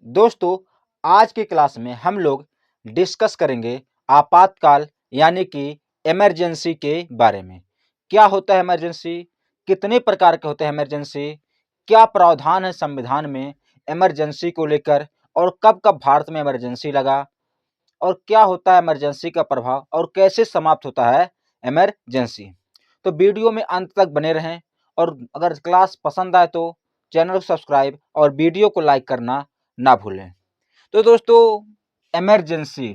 दोस्तों, आज की क्लास में हम लोग डिस्कस करेंगे आपातकाल यानी कि इमरजेंसी के बारे में। क्या होता है इमरजेंसी? कितने प्रकार के होते हैं इमरजेंसी? क्या प्रावधान है संविधान में इमरजेंसी को लेकर? और कब-कब भारत में इमरजेंसी लगा? और क्या होता है इमरजेंसी का प्रभाव और कैसे समाप्त होता है इमरजेंसी? तो वीडियो में अंत तक बने रहें और अगर क्लास पसंद आए तो चैनल को सब्सक्राइब और वीडियो को लाइक करना ना भूलें। तो दोस्तों, इमरजेंसी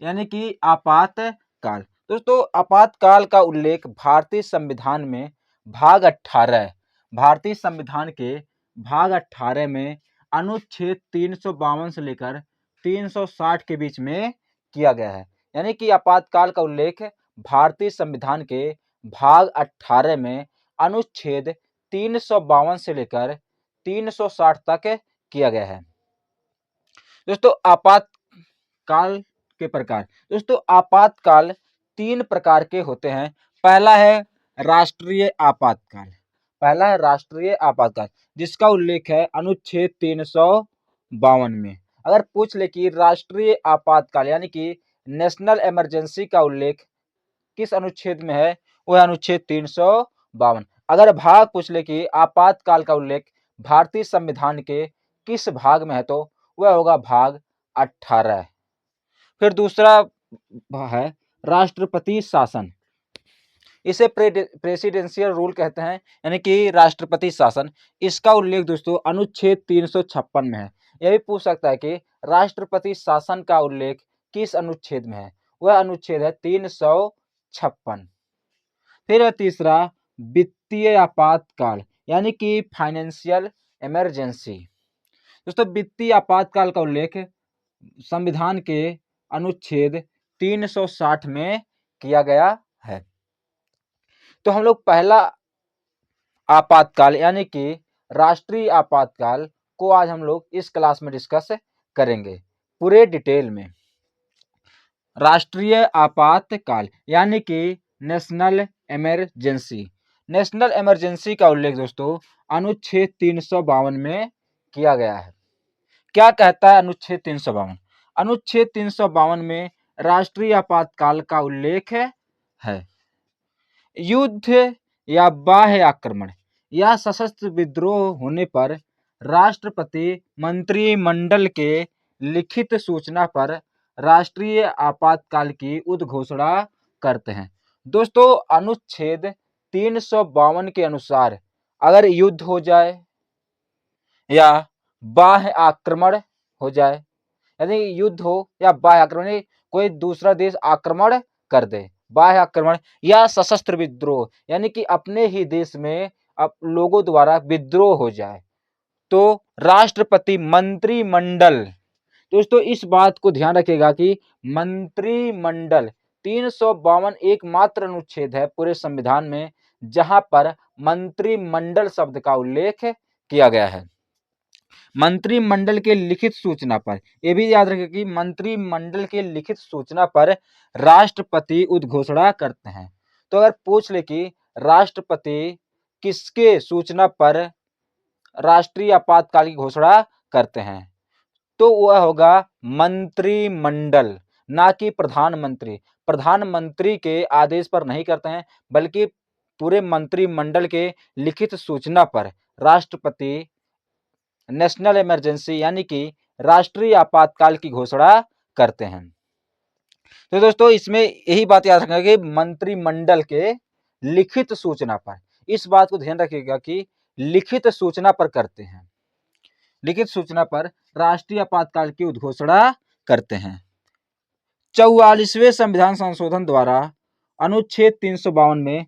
यानी कि आपातकाल। दोस्तों, आपातकाल का उल्लेख भारतीय संविधान में भाग 18 भारतीय संविधान के भाग 18 में अनुच्छेद 352 से लेकर 360 के बीच में किया गया है। यानी कि आपातकाल का उल्लेख भारतीय संविधान के भाग 18 में अनुच्छेद 352 से लेकर 360 तक किया गया है। दोस्तों, आपातकाल के प्रकार। दोस्तों, आपातकाल 3 प्रकार के होते हैं। पहला है राष्ट्रीय आपातकाल जिसका उल्लेख है अनुच्छेद 352 में। अगर पूछ ले कि राष्ट्रीय आपातकाल यानी कि नेशनल इमरजेंसी का उल्लेख किस अनुच्छेद में है, वह अनुच्छेद 352। अगर भाग पूछ ले कि आपातकाल का उल्लेख भारतीय संविधान के किस भाग में है, तो वह होगा भाग 18। फिर दूसरा है राष्ट्रपति शासन। इसे प्रेसिडेंशियल रूल कहते हैं, यानी कि राष्ट्रपति शासन। इसका उल्लेख दोस्तों अनुच्छेद 356 में है। यह भी पूछ सकता है कि राष्ट्रपति शासन का उल्लेख किस अनुच्छेद में है, वह अनुच्छेद है 356। फिर तीसरा वित्तीय आपातकाल यानी कि फाइनेंशियल इमरजेंसी। दोस्तों, वित्तीय आपातकाल का उल्लेख संविधान के अनुच्छेद 360 में किया गया है। तो हम लोग पहला आपातकाल यानी कि राष्ट्रीय आपातकाल को आज हम लोग इस क्लास में डिस्कस करेंगे पूरे डिटेल में। राष्ट्रीय आपातकाल यानी कि नेशनल इमरजेंसी। नेशनल इमरजेंसी का उल्लेख दोस्तों अनुच्छेद 352 में किया गया है। क्या कहता है अनुच्छेद 352? अनुच्छेद 352 में राष्ट्रीय आपातकाल का उल्लेख है युद्ध या बाह्य आक्रमण या सशस्त्र विद्रोह होने पर राष्ट्रपति मंत्रिमंडल के लिखित सूचना पर राष्ट्रीय आपातकाल की उद्घोषणा करते हैं। दोस्तों, अनुच्छेद 352 के अनुसार अगर युद्ध हो जाए या बाह्य आक्रमण हो जाए, यदि युद्ध हो या बाह्य आक्रमण, कोई दूसरा देश आक्रमण कर दे, बाह्य आक्रमण या सशस्त्र विद्रोह यानी कि अपने ही देश में लोगों द्वारा विद्रोह हो जाए, तो राष्ट्रपति मंत्रिमंडल। दोस्तों, इस बात को ध्यान रखिएगा कि मंत्रिमंडल 352 एकमात्र अनुच्छेद है पूरे संविधान में जहां पर मंत्रिमंडल शब्द का उल्लेख किया गया है। मंत्रिमंडल के लिखित सूचना पर, यह भी याद रखें कि मंत्रिमंडल के लिखित सूचना पर राष्ट्रपति उद्घोषणा करते हैं। तो अगर पूछ ले कि राष्ट्रपति किसके सूचना पर राष्ट्रीय आपातकाल की घोषणा करते हैं, तो वह होगा मंत्रिमंडल, ना कि प्रधानमंत्री। प्रधानमंत्री के आदेश पर नहीं करते हैं, बल्कि पूरे मंत्रिमंडल के लिखित सूचना पर राष्ट्रपति नेशनल इमरजेंसी यानी कि राष्ट्रीय आपातकाल की घोषणा करते हैं। तो दोस्तों, इसमें यही बात याद रखना कि मंत्रिमंडल के लिखित सूचना पर, इस बात को ध्यान रखिएगा कि लिखित सूचना पर करते हैं, लिखित सूचना पर राष्ट्रीय आपातकाल की उद्घोषणा करते हैं। 44वें संविधान संशोधन द्वारा अनुच्छेद 352 में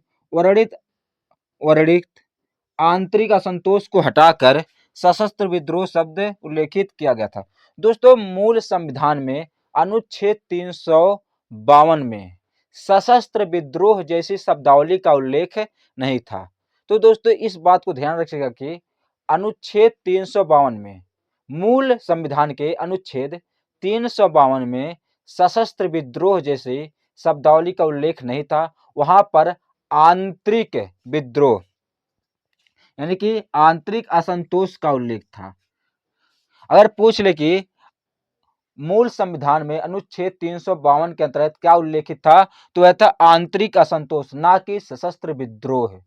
वर्णित आंतरिक असंतोष को हटाकर सशस्त्र विद्रोह शब्द उल्लेखित किया गया था। दोस्तों, मूल संविधान में अनुच्छेद 352 में सशस्त्र विद्रोह जैसी शब्दावली का उल्लेख नहीं था। तो दोस्तों, इस बात को ध्यान रखिएगा कि अनुच्छेद 352 में, मूल संविधान के अनुच्छेद 352 में सशस्त्र विद्रोह जैसी शब्दावली का उल्लेख नहीं था। वहां पर आंतरिक विद्रोह यानी कि आंतरिक असंतोष का उल्लेख था। अगर पूछ ले कि मूल संविधान में अनुच्छेद 352 के अंतर्गत क्या उल्लेखित था, तो यह था आंतरिक असंतोष, ना कि सशस्त्र विद्रोह।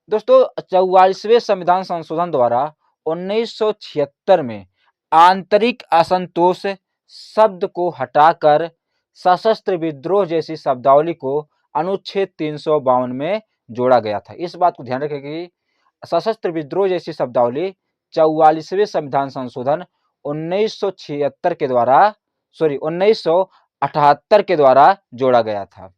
दोस्तों 44वें संविधान संशोधन द्वारा 1976 में आंतरिक असंतोष शब्द को हटाकर सशस्त्र विद्रोह जैसी शब्दावली को अनुच्छेद 352 में जोड़ा गया था। इस बात को ध्यान रखें कि सशस्त्र विद्रोह जैसी शब्दावली 44वें संविधान संशोधन 1978 के द्वारा 1978 के द्वारा जोड़ा गया था।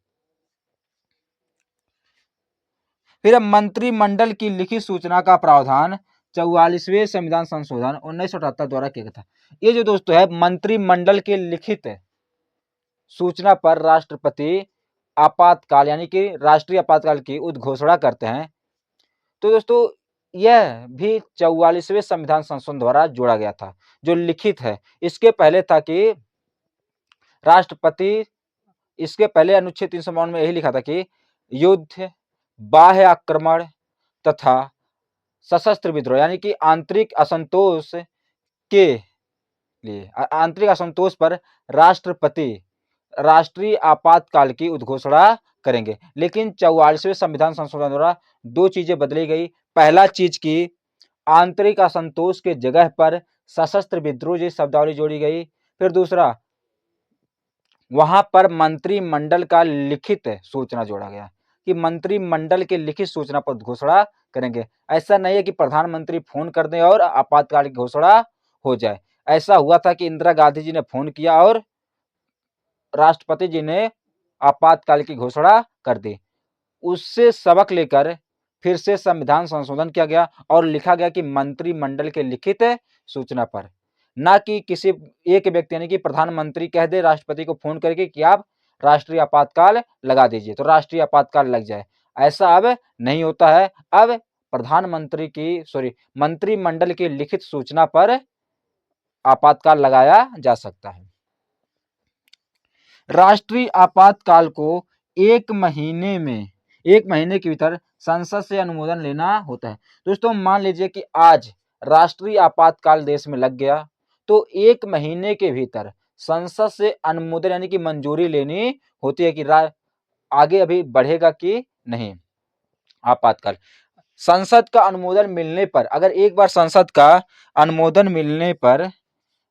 फिर मंत्रिमंडल की लिखित सूचना का प्रावधान 44वें संविधान संशोधन 1978 द्वारा किया गया था। ये जो दोस्तों है मंत्रिमंडल के लिखित सूचना पर राष्ट्रपति आपातकाल यानी कि राष्ट्रीय आपातकाल की उद्घोषणा करते हैं। तो दोस्तों यह भी 44वें संविधान संशोधन द्वारा जोड़ा गया था, जो लिखित है। इसके पहले था कि राष्ट्रपति, इसके पहले अनुच्छेद 352 में यही लिखा था कि युद्ध, बाह्य आक्रमण तथा सशस्त्र विद्रोह यानी कि आंतरिक असंतोष के लिए आंतरिक असंतोष पर राष्ट्रपति राष्ट्रीय आपातकाल की उद्घोषणा करेंगे। लेकिन 44वें संविधान संशोधन द्वारा दो चीजें बदली गई। पहला चीज की आंतरिक असंतोष के जगह पर सशस्त्र विद्रोह जैसी शब्दावली जोड़ी गई। फिर दूसरा, वहां पर मंत्रिमंडल का लिखित सूचना जोड़ा गया कि मंत्रिमंडल के लिखित सूचना पर घोषणा करेंगे। ऐसा नहीं है कि प्रधानमंत्री फोन कर दें और आपातकाल की घोषणा हो जाए। ऐसा हुआ था कि इंदिरा गांधी जी ने फोन किया और राष्ट्रपति जी ने आपातकाल की घोषणा कर दी। उससे सबक लेकर फिर से संविधान संशोधन किया गया और लिखा गया कि मंत्रिमंडल के लिखित सूचना पर, ना कि किसी एक व्यक्ति यानी कि प्रधानमंत्री कह दे राष्ट्रपति को फोन करके कि आप राष्ट्रीय आपातकाल लगा दीजिए तो राष्ट्रीय आपातकाल लग जाए। ऐसा अब नहीं होता है। अब प्रधानमंत्री की मंत्रिमंडल की लिखित सूचना पर आपातकाल लगाया जा सकता है। राष्ट्रीय आपातकाल को एक महीने के भीतर संसद से अनुमोदन लेना होता है। दोस्तों मान लीजिए कि आज राष्ट्रीय आपातकाल देश में लग गया तो एक महीने के भीतर संसद से अनुमोदन यानी कि मंजूरी लेनी होती है कि आगे अभी बढ़ेगा कि नहीं आपातकाल। संसद का अनुमोदन मिलने पर, अगर एक बार संसद का अनुमोदन मिलने पर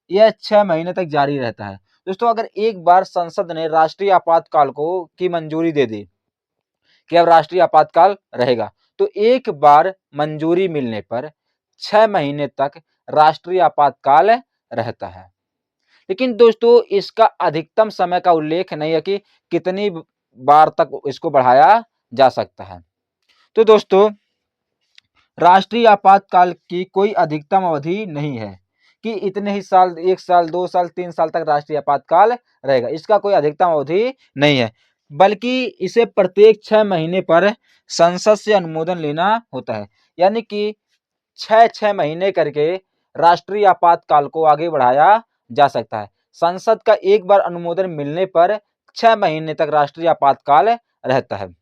यह 6 महीने तक जारी रहता है। दोस्तों अगर एक बार संसद ने राष्ट्रीय आपातकाल को की मंजूरी दे दी कि अब राष्ट्रीय आपातकाल रहेगा, तो एक बार मंजूरी मिलने पर 6 महीने तक राष्ट्रीय आपातकाल रहता है। लेकिन दोस्तों इसका अधिकतम समय का उल्लेख नहीं है कि कितनी बार तक इसको बढ़ाया जा सकता है। तो दोस्तों राष्ट्रीय आपातकाल की कोई अधिकतम अवधि नहीं है कि इतने ही साल, 1 साल, 2 साल, 3 साल तक राष्ट्रीय आपातकाल रहेगा। इसका कोई अधिकतम अवधि नहीं है, बल्कि इसे प्रत्येक 6 महीने पर संसद से अनुमोदन लेना होता है। यानी कि 6-6 महीने करके राष्ट्रीय आपातकाल को आगे बढ़ाया जा सकता है। संसद का एक बार अनुमोदन मिलने पर 6 महीने तक राष्ट्रीय आपातकाल रहता है।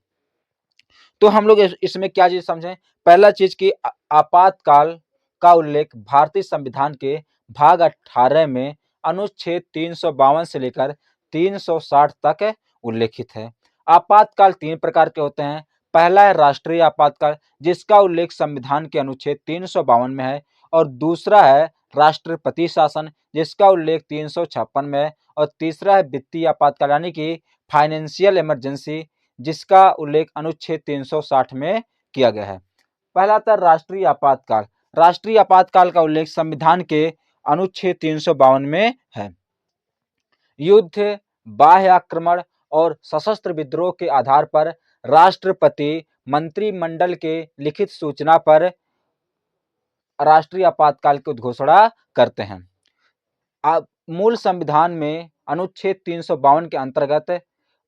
तो हम लोग इसमें क्या चीज समझें? पहला चीज की आपातकाल का उल्लेख भारतीय संविधान के भाग 18 में अनुच्छेद 352 से लेकर 360 तक उल्लेखित है। आपातकाल 3 प्रकार के होते हैं। पहला है राष्ट्रीय आपातकाल जिसका उल्लेख संविधान के अनुच्छेद 352 में है, और दूसरा है राष्ट्रपति शासन जिसका उल्लेख 356 में है, और तीसरा है वित्तीय आपातकाल यानी कि फाइनेंशियल इमरजेंसी जिसका उल्लेख अनुच्छेद 360 में किया गया है। पहला था राष्ट्रीय आपातकाल। राष्ट्रीय आपातकाल का उल्लेख संविधान के अनुच्छेद 352 में है। युद्ध, बाह्य आक्रमण और सशस्त्र विद्रोह के आधार पर राष्ट्रपति मंत्रिमंडल के लिखित सूचना पर राष्ट्रीय आपातकाल की घोषणा करते हैं। मूल संविधान में अनुच्छेद 352 के अंतर्गत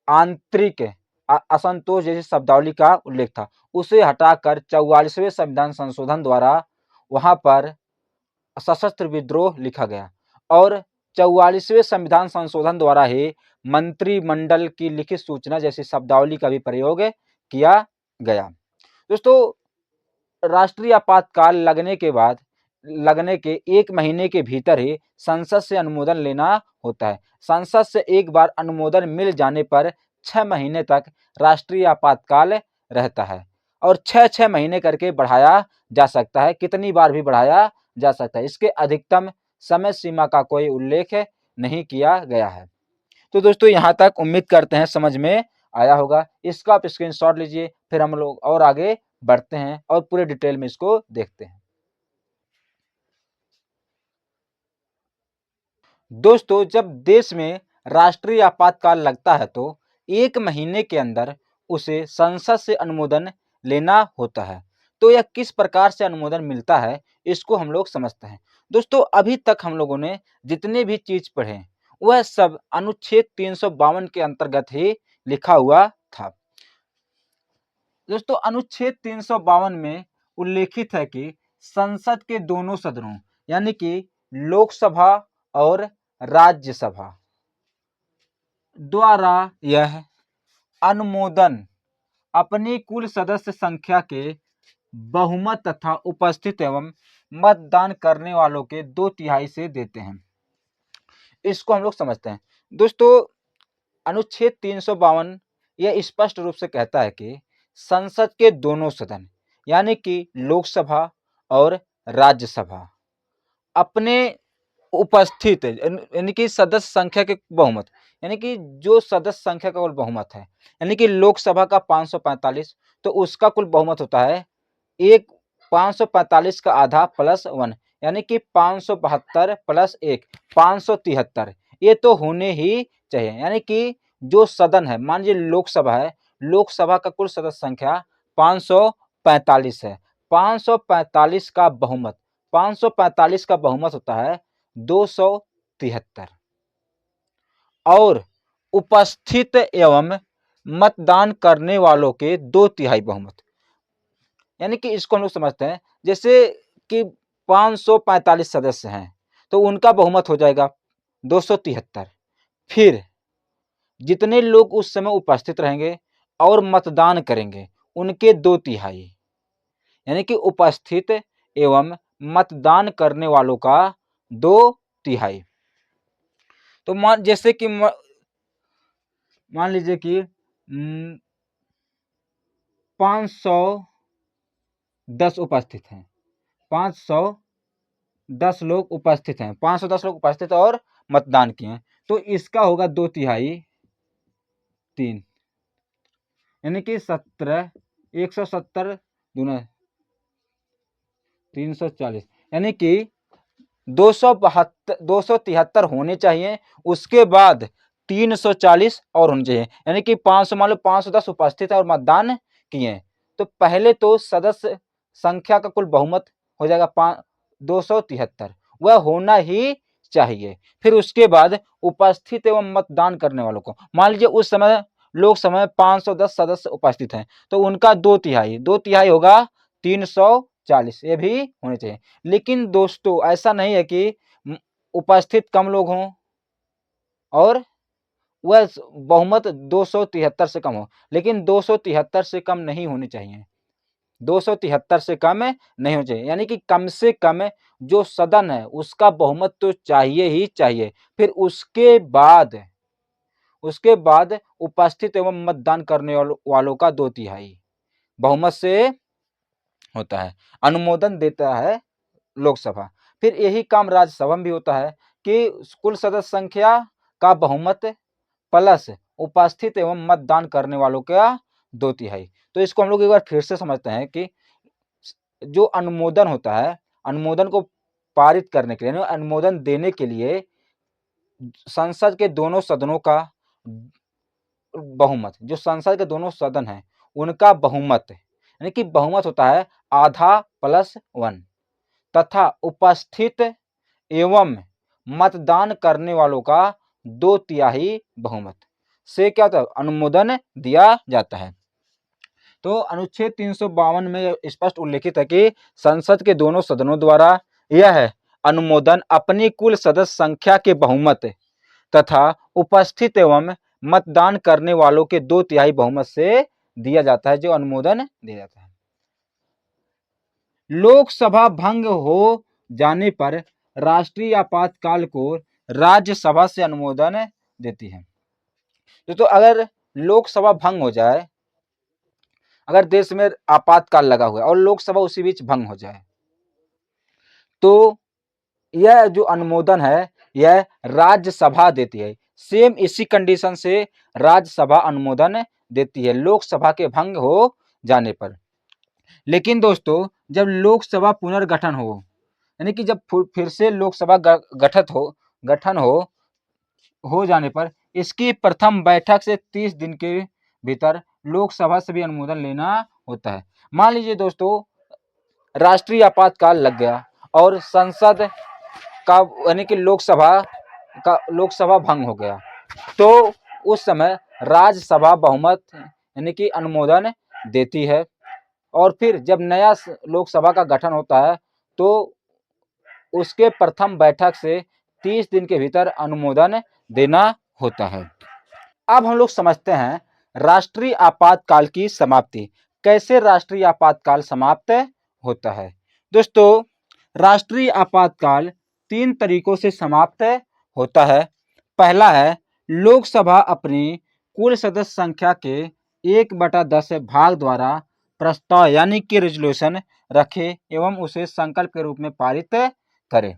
आंतरिक असंतोष जैसी शब्दावली का उल्लेख था, उसे हटाकर 44वें संविधान संशोधन द्वारा वहां पर सशस्त्र विद्रोह लिखा गया, और 44वें संविधान संशोधन द्वारा ही मंत्रिमंडल की लिखित सूचना जैसी शब्दावली का भी प्रयोग किया गया। दोस्तों राष्ट्रीय आपातकाल लगने के बाद लगने के 1 महीने के भीतर ही संसद से अनुमोदन लेना होता है। संसद से एक बार अनुमोदन मिल जाने पर 6 महीने तक राष्ट्रीय आपातकाल रहता है और 6-6 महीने करके बढ़ाया जा सकता है, कितनी बार भी बढ़ाया जा सकता है। इसके अधिकतम समय सीमा का कोई उल्लेख नहीं किया गया है। तो दोस्तों यहाँ तक उम्मीद करते हैं समझ में आया होगा। इसका आप स्क्रीनशॉट लीजिए, फिर हम लोग और आगे बढ़ते हैं और पूरे डिटेल में इसको देखते हैं। दोस्तों जब देश में राष्ट्रीय आपातकाल लगता है तो 1 महीने के अंदर उसे संसद से अनुमोदन लेना होता है। तो यह किस प्रकार से अनुमोदन मिलता है इसको हम लोग समझते हैं। दोस्तों अभी तक हम लोगों ने जितने भी चीज पढ़े वह सब अनुच्छेद 352 के अंतर्गत ही लिखा हुआ था। दोस्तों अनुच्छेद 352 में उल्लेखित है कि संसद के दोनों सदनों यानी कि लोकसभा और राज्यसभा द्वारा यह अनुमोदन अपनी कुल सदस्य संख्या के बहुमत तथा उपस्थित एवं मतदान करने वालों के 2/3 से देते हैं। इसको हम लोग समझते हैं। दोस्तों अनुच्छेद 352 यह स्पष्ट रूप से कहता है कि संसद के दोनों सदन यानी कि लोकसभा और राज्यसभा अपने उपस्थित यानी कि सदस्य संख्या के बहुमत यानी कि जो सदस्य संख्या का कुल बहुमत है यानी कि लोकसभा का 545 तो उसका कुल बहुमत होता है एक 545 का आधा प्लस 1 यानी कि 572 प्लस 1 573 ये तो होने ही चाहिए। यानी कि जो सदन है मान लीजिए लोकसभा है, लोकसभा का कुल सदस्य संख्या 545 है, 545 का बहुमत 545 का बहुमत होता है 273 और उपस्थित एवं मतदान करने वालों के 2/3 बहुमत यानी कि इसको हम लोग समझते हैं जैसे कि 545 सदस्य हैं तो उनका बहुमत हो जाएगा 273। फिर जितने लोग उस समय उपस्थित रहेंगे और मतदान करेंगे उनके 2/3 यानी कि उपस्थित एवं मतदान करने वालों का 2/3। तो जैसे कि मान लीजिए कि 510 उपस्थित हैं, 510 लोग उपस्थित हैं, 510 लोग उपस्थित और मतदान किए हैं तो इसका होगा 2/3 3 यानी कि 17 170 दूना 340 यानी कि 273 होने चाहिए। उसके बाद 340 और होने चाहिए यानी कि 500 मान लो 510 उपस्थित है और मतदान किए तो पहले तो सदस्य संख्या का कुल बहुमत हो जाएगा 273 वह होना ही चाहिए। फिर उसके बाद उपस्थित एवं मतदान करने वालों को मान लीजिए उस समय लोकसभा में 510 सदस्य उपस्थित हैं तो उनका 2/3 होगा 340 ये भी होने चाहिए। लेकिन दोस्तों ऐसा नहीं है कि उपस्थित कम लोग हों और वह बहुमत 273 से कम हो, लेकिन 273 से कम नहीं होनी चाहिए, 273 से कम नहीं होना चाहिए यानी कि कम से कम जो सदन है उसका बहुमत तो चाहिए ही चाहिए। फिर उसके बाद उपस्थित एवं मतदान करने वालों का 2/3 बहुमत से होता है, अनुमोदन देता है लोकसभा। फिर यही काम राज्यसभा में भी होता है कि कुल सदस्य संख्या का बहुमत प्लस उपस्थित एवं मतदान करने वालों का 2/3। तो इसको हम लोग एक बार फिर से समझते हैं कि जो अनुमोदन होता है, अनुमोदन को पारित करने के लिए अनुमोदन देने के लिए संसद के दोनों सदनों का बहुमत, जो संसद के दोनों सदन हैं उनका बहुमत यानी कि बहुमत होता है आधा प्लस 1 तथा उपस्थित एवं मतदान करने वालों का 2/3 बहुमत से क्या होता है अनुमोदन दिया जाता है। तो अनुच्छेद 352 में स्पष्ट उल्लेखित है कि संसद के दोनों सदनों द्वारा यह अनुमोदन अपनी कुल सदस्य संख्या के बहुमत तथा उपस्थित एवं मतदान करने वालों के 2/3 बहुमत से दिया जाता है, जो अनुमोदन दिया जाता है। लोकसभा भंग हो जाने पर राष्ट्रीय आपातकाल को राज्यसभा से अनुमोदन देती है। तो अगर लोकसभा भंग हो जाए, अगर देश में आपातकाल लगा हुआ है और लोकसभा उसी बीच भंग हो जाए, तो यह जो अनुमोदन है यह राज्यसभा देती है। सेम इसी कंडीशन से राज्यसभा अनुमोदन देती है लोकसभा के भंग हो जाने पर। लेकिन दोस्तों जब लोकसभा पुनर्गठन हो, यानी कि जब फिर से लोकसभा गठन हो जाने पर इसकी प्रथम बैठक से 30 दिन के भीतर लोकसभा से भी अनुमोदन लेना होता है। मान लीजिए दोस्तों राष्ट्रीय आपातकाल लग गया और संसद का यानी कि लोकसभा भंग हो गया, तो उस समय राज्यसभा बहुमत यानी कि अनुमोदन देती है और फिर जब नया लोकसभा का गठन होता है तो उसके प्रथम बैठक से 30 दिन के भीतर अनुमोदन देना होता है। अब हम लोग समझते हैं राष्ट्रीय आपातकाल की समाप्ति। कैसे राष्ट्रीय आपातकाल समाप्त होता है? दोस्तों राष्ट्रीय आपातकाल 3 तरीकों से समाप्त होता है। पहला है लोकसभा अपनी कुल सदस्य संख्या के 1/10 भाग द्वारा प्रस्ताव यानी कि रेजोल्यूशन रखे एवं उसे संकल्प के रूप में पारित करे।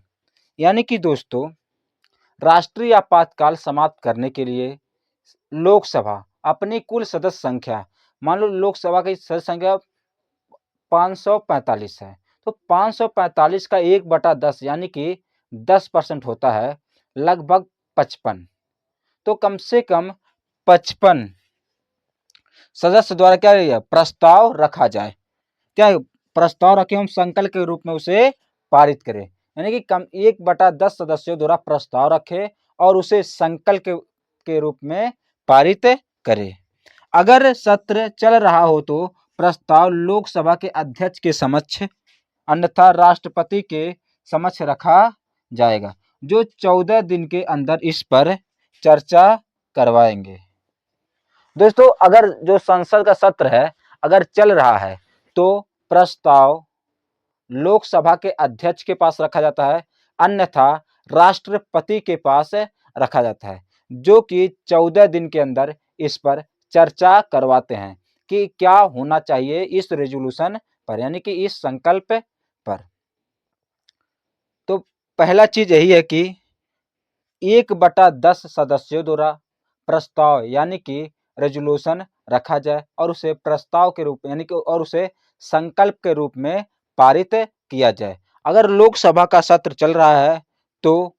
यानी कि दोस्तों राष्ट्रीय आपातकाल समाप्त करने के लिए लोकसभा अपनी कुल सदस्य संख्या, मान लो लोकसभा की सदस्य संख्या 545 है, तो 545 का 1/10 यानी कि 10% होता है, लगभग 55। तो कम से कम 55 सदस्य द्वारा क्या प्रस्ताव रखा जाए, क्या प्रस्ताव रखे हम संकल्प के रूप में उसे पारित करें, यानी कि कम 1/10 सदस्यों द्वारा प्रस्ताव रखे और उसे संकल्प के रूप में पारित करे। अगर सत्र चल रहा हो तो प्रस्ताव लोकसभा के अध्यक्ष के समक्ष अन्यथा राष्ट्रपति के समक्ष रखा जाएगा, जो 14 दिन के अंदर इस पर चर्चा करवाएंगे। दोस्तों अगर जो संसद का सत्र है अगर चल रहा है तो प्रस्ताव लोकसभा के अध्यक्ष के पास रखा जाता है, अन्यथा राष्ट्रपति के पास रखा जाता है, जो कि 14 दिन के अंदर इस पर चर्चा करवाते हैं कि क्या होना चाहिए इस रेजोल्यूशन पर, यानी कि इस संकल्प पर। तो पहला चीज यही है कि 1/10 सदस्यों द्वारा प्रस्ताव यानी कि रेजोल्यूशन रखा जाए और उसे प्रस्ताव के रूप यानी कि और उसे संकल्प के रूप में पारित किया जाए। अगर लोकसभा का सत्र चल रहा है तो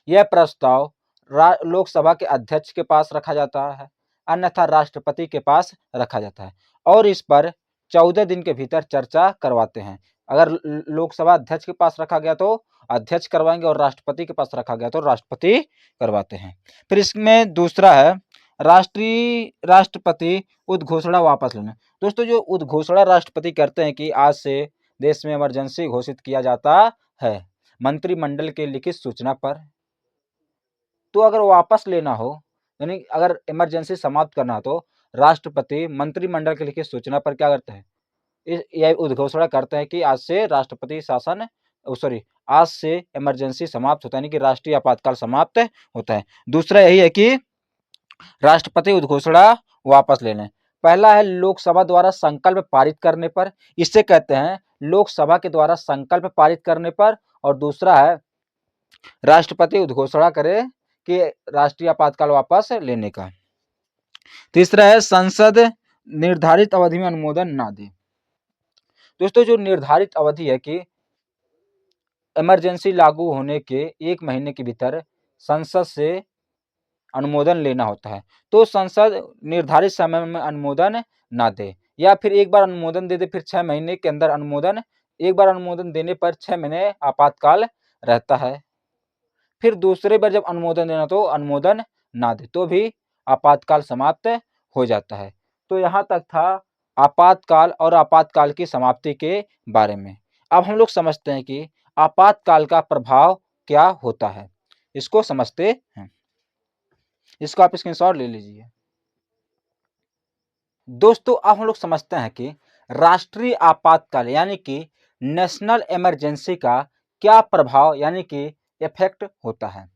यह प्रस्ताव लोकसभा के अध्यक्ष के पास रखा जाता है, अन्यथा राष्ट्रपति के पास रखा जाता है और इस पर 14 दिन के भीतर चर्चा करवाते हैं। अगर लोकसभा अध्यक्ष के पास रखा गया तो अध्यक्ष करवाएंगे और राष्ट्रपति के पास रखा गया तो राष्ट्रपति करवाते हैं। फिर इसमें दूसरा है राष्ट्रपति उद्घोषणा वापस लेना। दोस्तों जो उद्घोषणा राष्ट्रपति करते हैं कि आज से देश में इमरजेंसी घोषित किया जाता है मंत्रिमंडल के लिखित सूचना पर, तो अगर वापस लेना हो यानी अगर इमरजेंसी समाप्त करना हो तो राष्ट्रपति मंत्रिमंडल के लिखित सूचना पर क्या करते हैं, यह उद्घोषणा करते हैं कि आज से राष्ट्रपति शासन आज से इमरजेंसी समाप्त होता है, यानी कि राष्ट्रीय आपातकाल समाप्त होता है। दूसरा यही है कि राष्ट्रपति उद्घोषणा वापस ले लें। पहला है लोकसभा द्वारा संकल्प पारित करने पर, इससे कहते हैं लोकसभा के द्वारा संकल्प पारित करने पर, और दूसरा है राष्ट्रपति उद्घोषणा करे कि राष्ट्रीय आपातकाल वापस लेने का। तीसरा है संसद निर्धारित अवधि में अनुमोदन ना दे। दोस्तों जो निर्धारित अवधि है कि इमरजेंसी लागू होने के 1 महीने के भीतर संसद से अनुमोदन लेना होता है, तो संसद निर्धारित समय में अनुमोदन ना दे या फिर एक बार अनुमोदन दे दे फिर 6 महीने के अंदर एक बार अनुमोदन देने पर 6 महीने आपातकाल रहता है। फिर दूसरे बार जब अनुमोदन देना तो अनुमोदन ना दे तो भी आपातकाल समाप्त हो जाता है। तो यहाँ तक था आपातकाल और आपातकाल की समाप्ति के बारे में। अब हम लोग समझते हैं कि आपातकाल का प्रभाव क्या होता है, इसको समझते हैं। इसको आप स्क्रीनशॉट ले लीजिए। दोस्तों अब हम लोग समझते हैं कि राष्ट्रीय आपातकाल यानी कि नेशनल इमरजेंसी का क्या प्रभाव यानी कि इफेक्ट होता है।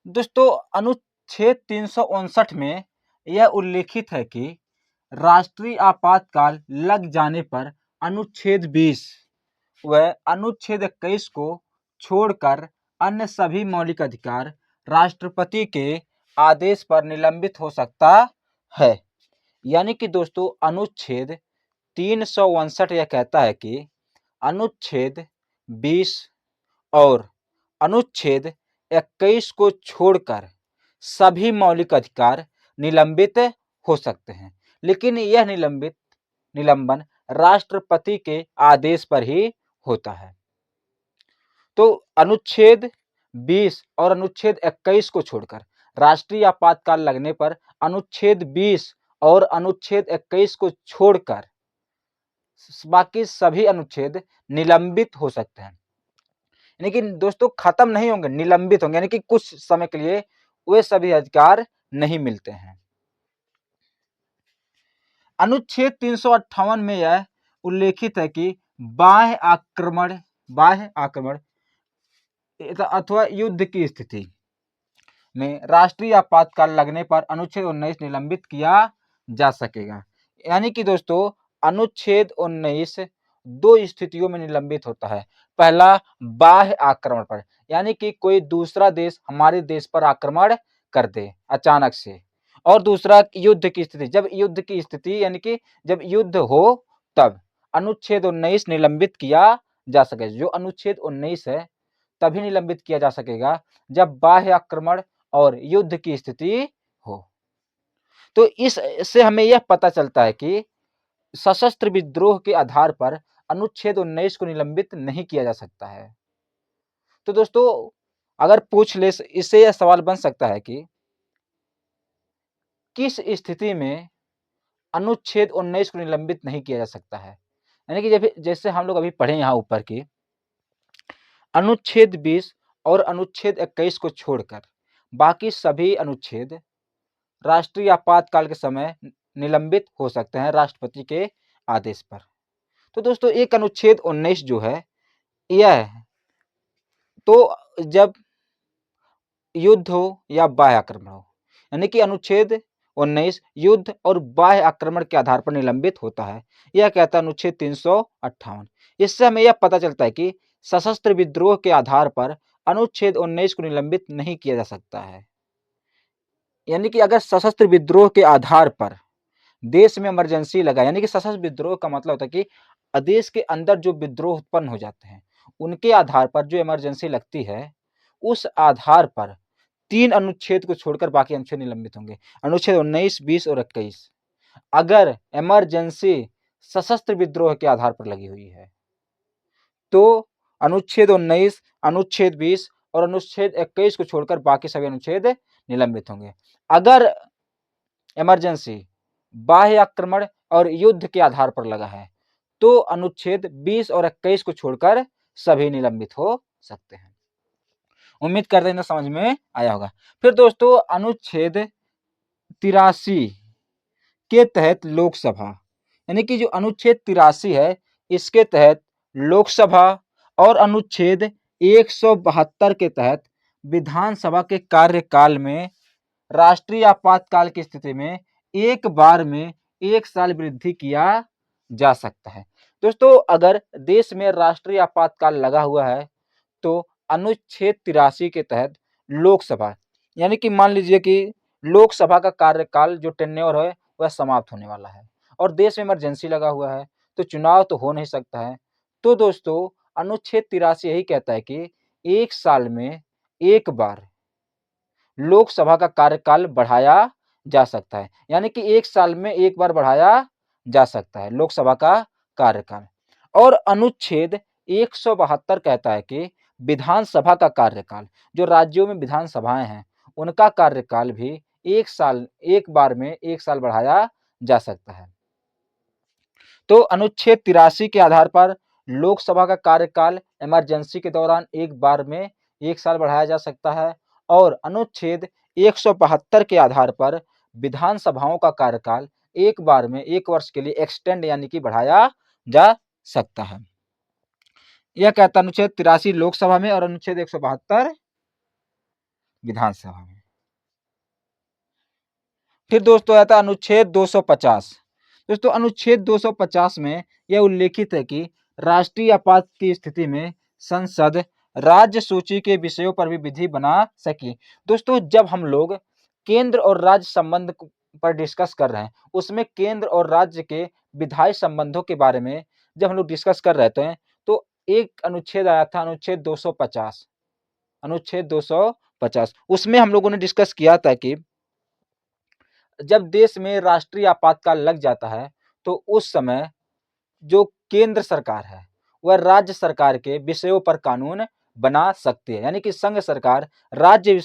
दोस्तों अनुच्छेद 359 में यह उल्लेखित है कि राष्ट्रीय आपातकाल लग जाने पर अनुच्छेद 20 व अनुच्छेद 21 को छोड़कर अन्य सभी मौलिक अधिकार राष्ट्रपति के आदेश पर निलंबित हो सकता है। यानी कि दोस्तों अनुच्छेद 359 यह कहता है कि अनुच्छेद 20 और अनुच्छेद 21 को छोड़कर सभी मौलिक अधिकार निलंबित हो सकते हैं, लेकिन यह निलंबन राष्ट्रपति के आदेश पर ही होता है। तो अनुच्छेद 20 और अनुच्छेद 21 को छोड़कर राष्ट्रीय आपातकाल लगने पर अनुच्छेद 20 और अनुच्छेद 21 को छोड़कर बाकी सभी अनुच्छेद निलंबित हो सकते हैं। लेकिन दोस्तों खत्म नहीं होंगे, निलंबित होंगे, यानी कि कुछ समय के लिए वे सभी अधिकार नहीं मिलते हैं। अनुच्छेद 358 में यह उल्लेखित है कि बाह्य आक्रमण अथवा युद्ध की स्थिति में राष्ट्रीय आपातकाल लगने पर अनुच्छेद 19 निलंबित किया जा सकेगा। यानी कि दोस्तों अनुच्छेद 19 दो स्थितियों में निलंबित होता है। पहला बाह्य आक्रमण पर, यानी कि कोई दूसरा देश हमारे देश पर आक्रमण कर दे अचानक से, और दूसरा युद्ध की स्थिति, जब युद्ध की स्थिति यानी कि जब युद्ध हो तब अनुच्छेद 19 निलंबित किया जा सके। जो अनुच्छेद 19 है तभी निलंबित किया जा सकेगा जब बाह्य आक्रमण और युद्ध की स्थिति हो। तो इससे हमें यह पता चलता है कि सशस्त्र विद्रोह के आधार पर अनुच्छेद 19 को निलंबित नहीं किया जा सकता है। तो दोस्तों अगर पूछ ले, इससे यह सवाल बन सकता है कि किस स्थिति में अनुच्छेद 19 को निलंबित नहीं किया जा सकता है। यानी कि जब जैसे हम लोग अभी पढ़े यहाँ ऊपर की अनुच्छेद 20 और अनुच्छेद 21 को छोड़कर बाकी सभी अनुच्छेद राष्ट्रीय आपातकाल के समय निलंबित हो सकते हैं राष्ट्रपति के आदेश पर। तो दोस्तों एक अनुच्छेद 19 जो है यह तो जब युद्ध हो या बाह्य आक्रमण हो, यानी कि अनुच्छेद 19 युद्ध और बाह्य आक्रमण के आधार पर निलंबित होता है। यह कहता है अनुच्छेद 358। इससे हमें यह पता चलता है कि सशस्त्र विद्रोह के आधार पर अनुच्छेद 19 को निलंबित नहीं किया जा सकता है। यानी कि अगर सशस्त्र विद्रोह के आधार पर देश में इमरजेंसी लगा, यानी कि सशस्त्र विद्रोह का मतलब होता है कि देश के अंदर जो विद्रोह उत्पन्न हो जाते हैं उनके आधार पर जो इमरजेंसी लगती है, उस आधार पर 3 अनुच्छेद को छोड़कर बाकी अनुच्छेद निलंबित होंगे। अनुच्छेद 19, 20 और 21 अगर इमरजेंसी सशस्त्र विद्रोह के आधार पर लगी हुई है तो अनुच्छेद 19, अनुच्छेद 20 और अनुच्छेद 21 को छोड़कर बाकी सभी अनुच्छेद निलंबित होंगे। अगर इमरजेंसी बाह्य आक्रमण और युद्ध के आधार पर लगा है तो अनुच्छेद 20 और 21 को छोड़कर सभी निलंबित हो सकते हैं। उम्मीद करते हैं समझ में आया होगा। फिर दोस्तों अनुच्छेद 83 के तहत लोकसभा, यानी कि जो अनुच्छेद 83 है इसके तहत लोकसभा और अनुच्छेद 172 के तहत विधानसभा के कार्यकाल में राष्ट्रीय आपातकाल की स्थिति में एक बार में 1 साल वृद्धि किया जा सकता है। दोस्तों अगर देश में राष्ट्रीय आपातकाल लगा हुआ है तो अनुच्छेद 83 के तहत लोकसभा, यानी कि मान लीजिए कि लोकसभा का कार्यकाल जो टेन्योर है वह समाप्त होने वाला है और देश में इमरजेंसी लगा हुआ है तो चुनाव तो हो नहीं सकता है। तो दोस्तों अनुच्छेद 83 यही कहता है कि 1 साल में एक बार लोकसभा का कार्यकाल बढ़ाया जा सकता है, यानी कि 1 साल में एक बार बढ़ाया जा सकता है लोकसभा का कार्यकाल। और अनुच्छेद 172 कहता है कि विधानसभा का कार्यकाल, जो राज्यों में विधानसभाएं हैं उनका कार्यकाल भी एक बार में 1 साल बढ़ाया जा सकता है। तो अनुच्छेद 83 के आधार पर लोकसभा का कार्यकाल इमरजेंसी के दौरान एक बार में 1 साल बढ़ाया जा सकता है और अनुच्छेद 172 के आधार पर विधानसभाओं का कार्यकाल एक बार में 1 वर्ष के लिए एक्सटेंड यानी कि बढ़ाया जा सकता है। यह कहता है अनुच्छेद 83 लोकसभा में और अनुच्छेद 172 विधानसभा में। फिर दोस्तों आता है अनुच्छेद 250। दोस्तों अनुच्छेद 250 में यह उल्लेखित है कि राष्ट्रीय आपात की स्थिति में संसद राज्य सूची के विषयों पर भी विधि बना सके। दोस्तों जब हम लोग केंद्र और राज्य संबंध पर डिस्कस कर रहे हैं, उसमें केंद्र और राज्य के विधायी संबंधों के बारे में जब हम लोग डिस्कस कर रहे थे, तो एक अनुच्छेद आया था, अनुच्छेद 250। अनुच्छेद 250 उसमें हम लोगों ने डिस्कस किया था कि जब देश में राष्ट्रीय आपातकाल लग जाता है, तो उस समय जो केंद्र सरकार है, वह राज्य सरकार के विषयों पर कानून बना सकती है। यानी कि संघ सरकार राज्य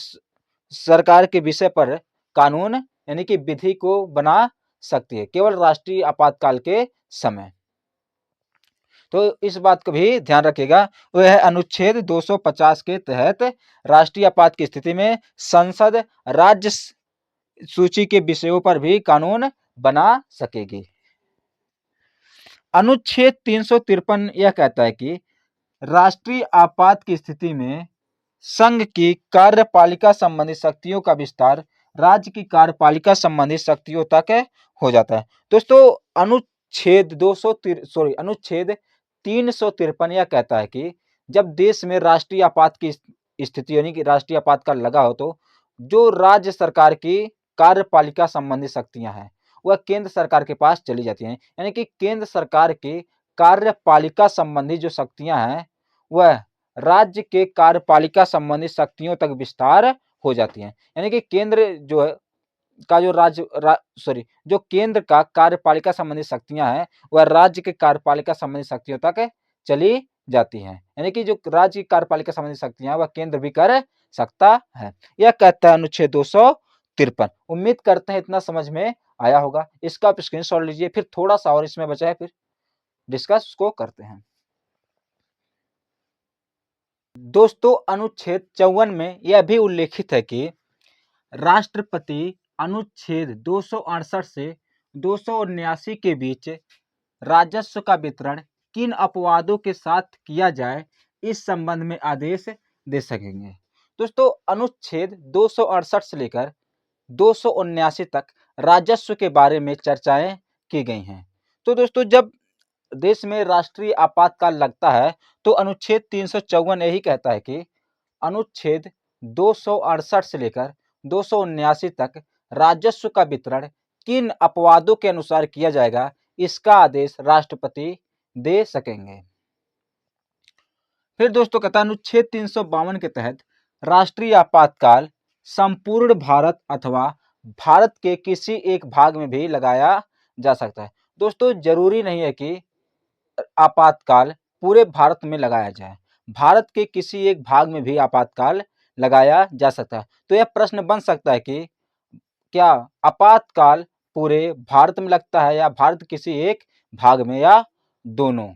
सरकार के विषय पर कानून यानी कि विधि को बना सकती है, केवल राष्ट्रीय आपातकाल के समय। तो इस बात को भी ध्यान रखिएगा। वह है अनुच्छेद 250 के तहत राष्ट्रीय आपात की स्थिति में संसद राज्य सूची के विषयों पर भी कानून बना सकेगी। अनुच्छेद 353 यह कहता है कि राष्ट्रीय आपात की स्थिति में संघ की कार्यपालिका संबंधी शक्तियों का विस्तार राज्य की कार्यपालिका संबंधी शक्तियों तक हो जाता है। दोस्तों अनुच्छेद 353 यह कहता है कि जब देश में राष्ट्रीय आपात की स्थिति यानी कि राष्ट्रीय आपातकाल लगा हो, तो जो राज्य सरकार की कार्यपालिका संबंधी शक्तियां हैं, वह केंद्र सरकार के पास चली जाती हैं। यानी कि केंद्र सरकार की कार्यपालिका संबंधी जो शक्तियां हैं, वह राज्य के कार्यपालिका संबंधी शक्तियों तक विस्तार हो जाती हैं। यानी कि केंद्र जो है का जो जो केंद्र का कार्यपालिका संबंधी शक्तियां हैं, वह राज्य के कार्यपालिका संबंधी शक्तियों तक चली जाती हैं। यानी कि जो राज्य की कार्यपालिका संबंधी शक्तियां वह केंद्र भी कर सकता है। यह कहता है अनुच्छेद 253। उम्मीद करते हैं इतना समझ में आया होगा। इसका आप स्क्रीनशॉट लीजिए, फिर थोड़ा सा और इसमें बचा है, फिर डिस्कस को करते हैं। दोस्तों अनुच्छेद 54 में यह भी उल्लेखित है कि राष्ट्रपति अनुच्छेद 268 से 279 के बीच राजस्व का वितरण किन अपवादों के साथ किया जाए, इस संबंध में आदेश दे सकेंगे। दोस्तों अनुच्छेद 268 से लेकर 279 तक राजस्व के बारे में चर्चाएं की गई हैं। तो दोस्तों जब देश में राष्ट्रीय आपातकाल लगता है, तो अनुच्छेद 354 यही कहता है कि अनुच्छेद 268 से लेकर 279 तक राजस्व का वितरण किन अपवादों के अनुसार किया जाएगा, इसका आदेश राष्ट्रपति दे सकेंगे। फिर दोस्तों कहता है अनुच्छेद 352 के तहत राष्ट्रीय आपातकाल संपूर्ण भारत अथवा भारत के किसी एक भाग में भी लगाया जा सकता है। दोस्तों जरूरी नहीं है कि आपातकाल पूरे भारत में लगाया जाए, भारत के किसी एक भाग में भी आपातकाल लगाया जा सकता है। तो यह प्रश्न बन सकता है कि क्या आपातकाल पूरे भारत में लगता है या भारत किसी एक भाग में या दोनों।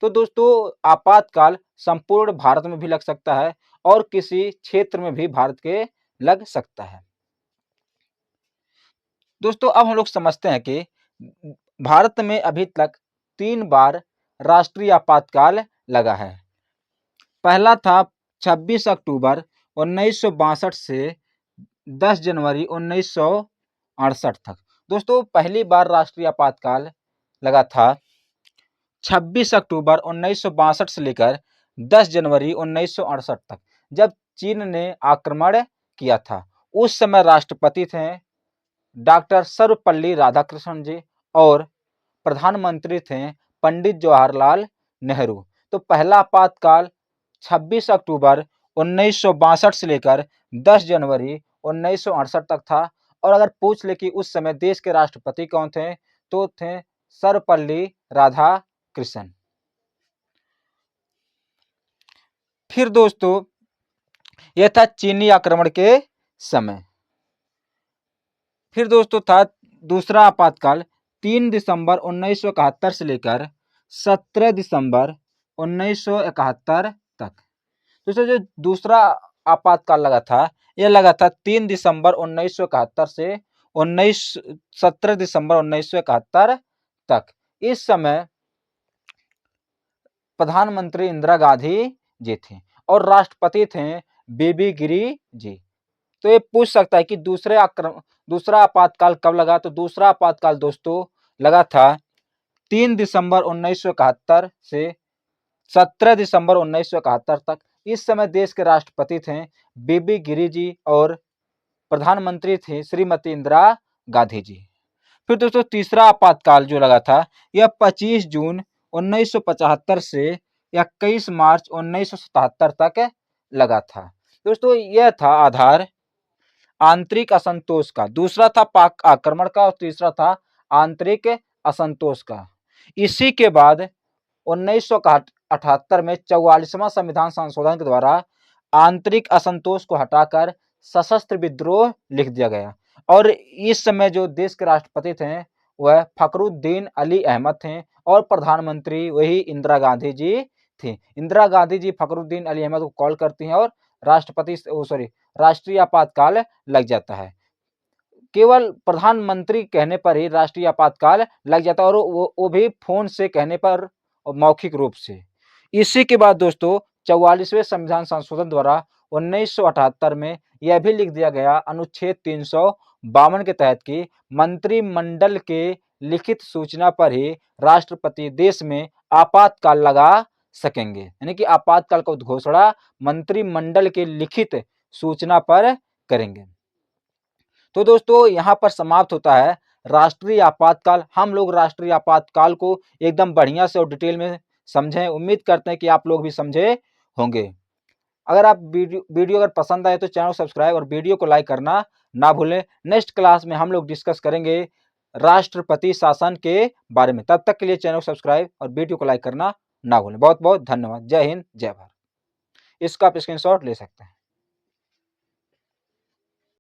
तो दोस्तों आपातकाल संपूर्ण भारत में भी लग सकता है और किसी क्षेत्र में भी भारत के लग सकता है। दोस्तों अब हम लोग समझते हैं कि भारत में अभी तक 3 बार राष्ट्रीय आपातकाल लगा है। पहला था 26 अक्टूबर 1962 से 10 जनवरी 1968 तक। दोस्तों पहली बार राष्ट्रीय आपातकाल लगा था 26 अक्टूबर 1962 से लेकर 10 जनवरी 1968 तक, जब चीन ने आक्रमण किया था। उस समय राष्ट्रपति थे डॉक्टर सर्वपल्ली राधाकृष्णन जी और प्रधानमंत्री थे पंडित जवाहरलाल नेहरू। तो पहला आपातकाल 26 अक्टूबर 1962 से लेकर 10 जनवरी 1968 तक था। और अगर पूछ ले कि उस समय देश के राष्ट्रपति कौन थे, तो थे सर्वपल्ली राधाकृष्णन। फिर दोस्तों यह था चीनी आक्रमण के समय। फिर दोस्तों था दूसरा आपातकाल 3 दिसंबर 1971 से लेकर 17 दिसंबर 1971 तक। दोस्तों जो दूसरा आपातकाल लगा था, यह लगा था 3 दिसंबर 1971 से 17 दिसंबर 1971 तक। इस समय प्रधानमंत्री इंदिरा गांधी जी थी और राष्ट्रपति थे बीबी गिरी जी। तो ये पूछ सकता है कि दूसरा आपातकाल कब लगा, तो दूसरा आपातकाल दोस्तों लगा था 3 दिसंबर 1971 से 17 दिसंबर 1971 तक। इस समय देश के राष्ट्रपति थे बीबी गिरी जी और प्रधानमंत्री थी श्रीमती इंदिरा गांधी जी। फिर दोस्तों तीसरा आपातकाल जो लगा था यह 25 जून 1975 से 21 मार्च 1977 तक लगा था। दोस्तों यह था आधार आंतरिक असंतोष का, दूसरा था पाक आक्रमण का और तीसरा था आंतरिक असंतोष का। इसी के बाद 1978 में 44वां संविधान संशोधन के द्वारा आंतरिक असंतोष को हटाकर सशस्त्र विद्रोह लिख दिया गया और इस समय जो देश के राष्ट्रपति थे वह फखरुद्दीन अली अहमद थे और प्रधानमंत्री वही इंदिरा गांधी जी थी। इंदिरा गांधी जी फखरुद्दीन अली अहमद को कॉल करती हैं और राष्ट्रीय आपातकाल लग जाता है। केवल प्रधानमंत्री कहने पर ही राष्ट्रीय आपातकाल लग जाता है और वो भी फोन से कहने पर मौखिक रूप से। इसी के बाद दोस्तों 44वें संविधान संशोधन द्वारा 1978 में यह भी लिख दिया गया अनुच्छेद 352 के तहत कि मंत्रिमंडल के लिखित सूचना पर ही राष्ट्रपति देश में आपातकाल लगा सकेंगे, यानी कि आपातकाल का घोषणा मंत्रिमंडल के लिखित सूचना पर करेंगे। तो दोस्तों यहाँ पर समाप्त होता है राष्ट्रीय आपातकाल। हम लोग राष्ट्रीय आपातकाल को एकदम बढ़िया से और डिटेल में समझें। उम्मीद करते हैं कि आप लोग भी समझे होंगे। अगर आप वीडियो अगर पसंद आए तो चैनल सब्सक्राइब और वीडियो को लाइक करना ना भूलें। नेक्स्ट क्लास में हम लोग डिस्कस करेंगे राष्ट्रपति शासन के बारे में। तब तक के लिए चैनल सब्सक्राइब और वीडियो को लाइक करना ना भूलें। बहुत बहुत धन्यवाद। जय हिंद, जय भारत। इसका आप स्क्रीनशॉट ले सकते हैं।